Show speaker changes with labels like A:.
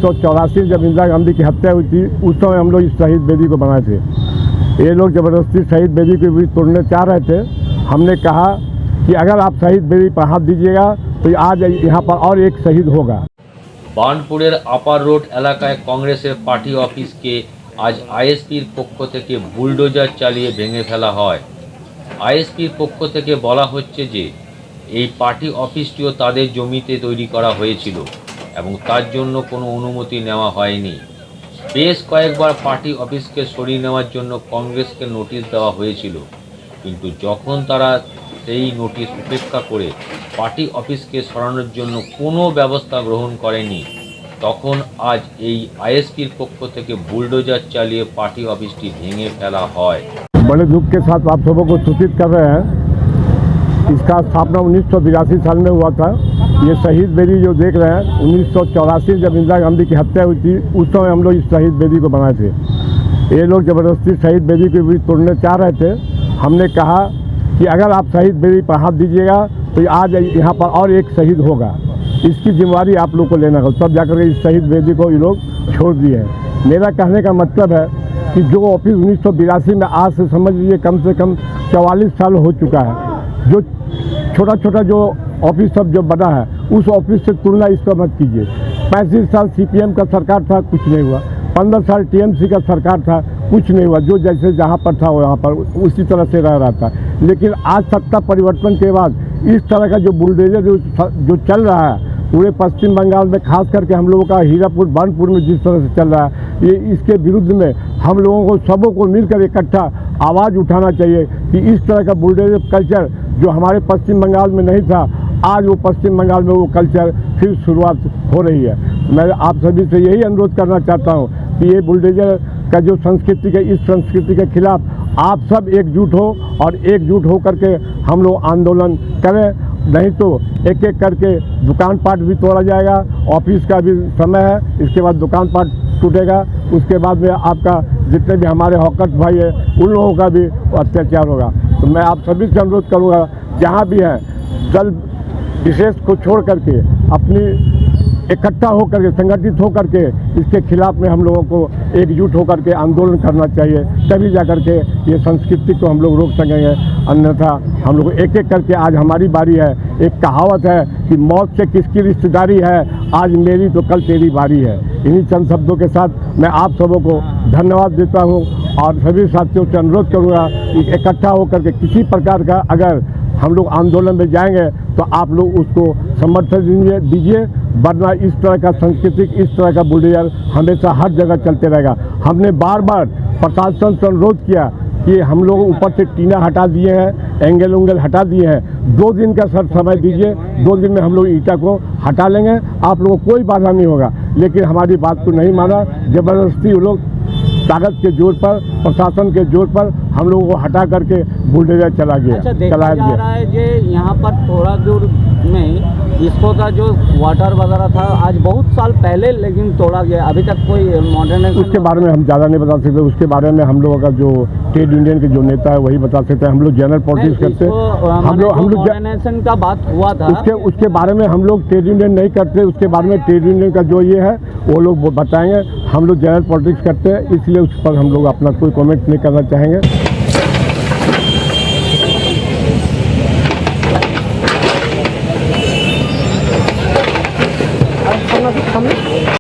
A: 1984 जब इंदिरा गांधी की हत्या हुई थी, उस समय हम लोग इस शहीद बेदी को बनाए थे। ये लोग ज़बरदस्ती शहीद बेदी को भी तोड़ने चाह रहे थे। हमने कहा कि अगर आप शहीद बेदी पर हाथ दीजिएगा तो आज यहाँ पर और एक शहीद होगा।
B: বার্নপুরের আপার রোড এলাকায় কংগ্রেসের পার্টি অফিসকে আজ আইএসপির পক্ষ থেকে বুলডোজার চালিয়ে ভেঙে ফেলা হয়। আইএসপির পক্ষ থেকে বলা হচ্ছে যে এই পার্টি অফিসটিও তাদের জমিতে তৈরি করা হয়েছিল এবং তার জন্য কোনো অনুমতি নেওয়া হয়নি। বেশ কয়েকবার পার্টি অফিসকে সরিয়ে নেওয়ার জন্য কংগ্রেসকে নোটিশ দেওয়া হয়েছিল, কিন্তু যখন তারা সেই নোটিশ উপেক্ষা করে পার্টি অফিসকে সরানোর জন্য কোনো ব্যবস্থা গ্রহণ করেনি, তখন আজ এই আইএসপির পক্ষ থেকে বুলডোজার চালিয়ে পার্টি অফিসটি ভেঙে ফেলা হয়।
A: बड़े दुख के साथ आप सबों को सूचित कर रहे हैं, इसका स्थापना 1982 साल में हुआ था। ये शहीद बेदी जो देख रहे हैं, 1984 जब इंदिरा गांधी की हत्या हुई थी, उस समय हम लोग इस शहीद बेदी को बनाए थे। ये लोग ज़बरदस्ती शहीद बेदी को भी तोड़ने चाह रहे थे। हमने कहा कि अगर आप शहीद बेदी पर हाथ दीजिएगा तो आज यहाँ पर और एक शहीद होगा। इसकी जिम्मेवारी आप लोग को लेना होगा। तब जाकर के इस शहीद बेदी को ये लोग छोड़ दिए हैं। मेरा कहने का मतलब है कि जो ऑफिस 1982 में, आज से समझ लीजिए कम से कम 44 साल हो चुका है। जो छोटा छोटा जो ऑफिस सब जो बना है, उस ऑफिस से तुलना इसका मत कीजिए। 35 साल CPM का सरकार था, कुछ नहीं हुआ। 15 साल TMC का सरकार था, कुछ नहीं हुआ। जो जैसे जहाँ पर था वहाँ पर उसी तरह से रह रहा था। लेकिन आज सत्ता परिवर्तन के बाद इस तरह का जो बुलडोजर जो चल रहा है पूरे पश्चिम बंगाल में, खास करके हम लोगों का हीरापुर बार्नपुर में जिस तरह से चल रहा है, ये इसके विरुद्ध में हम लोगों को सबों को मिलकर इकट्ठा आवाज़ उठाना चाहिए कि इस तरह का बुलडोजर कल्चर जो हमारे पश्चिम बंगाल में नहीं था, आज वो पश्चिम बंगाल में वो कल्चर फिर शुरुआत हो रही है। मैं आप सभी से यही अनुरोध करना चाहता हूँ कि ये बुलडोजर का जो संस्कृति है, इस संस्कृति के खिलाफ आप सब एकजुट हो और एकजुट हो करके हम लोग आंदोलन करें। नहीं तो एक एक करके दुकान पाट भी तोड़ा जाएगा। ऑफिस का भी समय है, इसके बाद दुकान पाट टूटेगा। उसके बाद में आपका जितने भी हमारे हॉकर्स भाई है, उन लोगों का भी अत्याचार होगा। तो मैं आप सभी से अनुरोध करूँगा, जहाँ भी हैं दल विशेष को छोड़ करके अपनी इकट्ठा होकर के, संगठित होकर के इसके खिलाफ में हम लोगों को एकजुट होकर के आंदोलन करना चाहिए। तभी जाकर के ये संस्कृति को हम लोग रोक सकेंगे। अन्यथा हम लोग एक एक करके, आज हमारी बारी है। एक कहावत है कि मौत से किसकी रिश्तेदारी है, आज मेरी तो कल तेरी बारी है। इन्हीं चंद शब्दों के साथ मैं आप सबों को धन्यवाद देता हूँ और सभी साथियों से अनुरोध करूँगा कि इकट्ठा होकर के किसी प्रकार का अगर हम लोग आंदोलन में जाएंगे तो आप लोग उसको समर्थन दीजिए, वरना इस तरह का सांस्कृतिक, इस तरह का बुलडोजर हमेशा हर जगह चलते रहेगा। हमने बार बार प्रशासन से अनुरोध किया कि हम लोग ऊपर से टीना हटा दिए हैं, एंगल उंगल हटा दिए हैं। 2 दिन का सर समय दीजिए, 2 दिन में हम लोग ईटा को हटा लेंगे, आप लोगों को कोई बाधा नहीं होगा। लेकिन हमारी बात को नहीं माना, ज़बरदस्ती वो लोग ताकत के जोर पर, प्रशासन के जोर पर हम लोगों को हटा करके बुलडोजर चलाया गया।
C: यहाँ पर थोड़ा दूर में इसको का जो वाटर वगैरह था आज बहुत साल पहले, लेकिन तोड़ा गया, अभी तक कोई मॉडर्नाइजेशन।
A: उसके बारे में हम ज़्यादा नहीं बता सकते। उसके बारे में हम लोगों का जो ट्रेड यूनियन के जो नेता है वही बता सकते हैं। हम लोग जनरल पॉलिटिक्स करते हैं। हम लोग
C: मॉडर्नाइजेशन का बात हुआ था,
A: उसके बारे में हम लोग ट्रेड यूनियन नहीं करते। उसके बारे में ट्रेड यूनियन का जो ये है वो लोग बताएंगे। हम लोग जनरल पॉलिटिक्स करते हैं, इसलिए उस पर हम लोग अपना कोई कमेंट नहीं करना चाहेंगे।